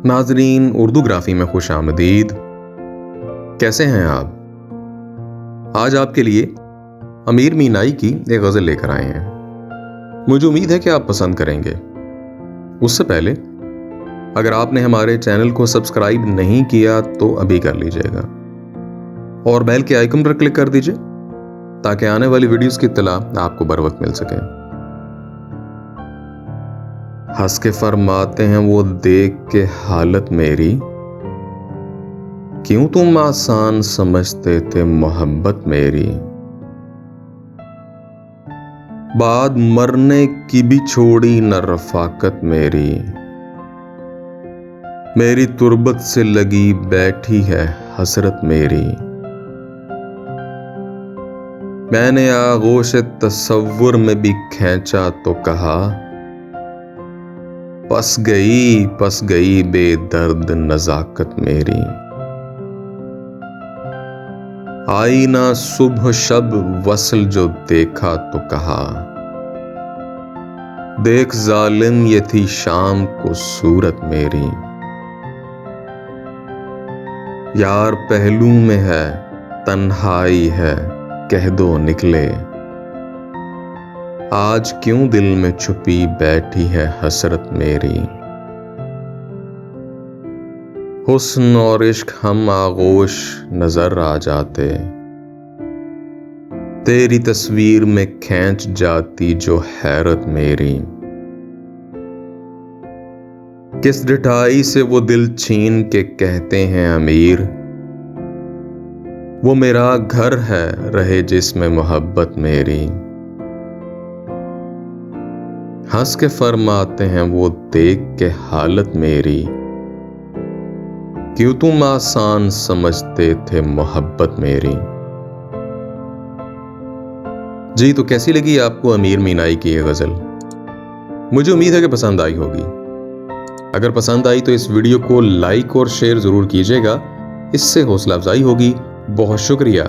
नाजरीन, उर्दूग्राफी में खुश आमदीद। कैसे हैं आप? आज आपके लिए अमीर मीनाई की एक गज़ल लेकर आए हैं। मुझे उम्मीद है कि आप पसंद करेंगे। उससे पहले अगर आपने हमारे चैनल को सब्सक्राइब नहीं किया तो अभी कर लीजिएगा और बेल के आइकन पर क्लिक कर दीजिए ताकि आने वाली वीडियोस की इत्तला आपको बर वक्त मिल सके। हंस के फरमाते हैं वो देख के हालत मेरी, क्यों तुम आसान समझते थे मोहब्बत मेरी। बाद मरने की भी छोड़ी न रफाकत मेरी, मेरी तुरबत से लगी बैठी है हसरत मेरी। मैंने आगोश तसव्वुर में भी खींचा तो कहा, पस गई बेदर्द नजाकत मेरी। आई ना सुबह शब वसल जो देखा तो कहा, देख जालिम ये थी शाम को सूरत मेरी। यार पहलू में है तन्हाई है कह दो निकले, आज क्यों दिल में छुपी बैठी है हसरत मेरी। हुस्न और इश्क हम आगोश नजर आ जाते, तेरी तस्वीर में खींच जाती जो हैरत मेरी। किस ढिठाई से वो दिल छीन के कहते हैं अमीर, वो मेरा घर है रहे जिसमें मोहब्बत मेरी। हंस के फरमाते हैं वो देख के हालत मेरी, क्यों तुम आसान समझते थे मोहब्बत मेरी। जी, तो कैसी लगी आपको अमीर मीनाई की ये गजल? मुझे उम्मीद है कि पसंद आई होगी। अगर पसंद आई तो इस वीडियो को लाइक और शेयर जरूर कीजिएगा, इससे हौसला अफजाई होगी। बहुत शुक्रिया।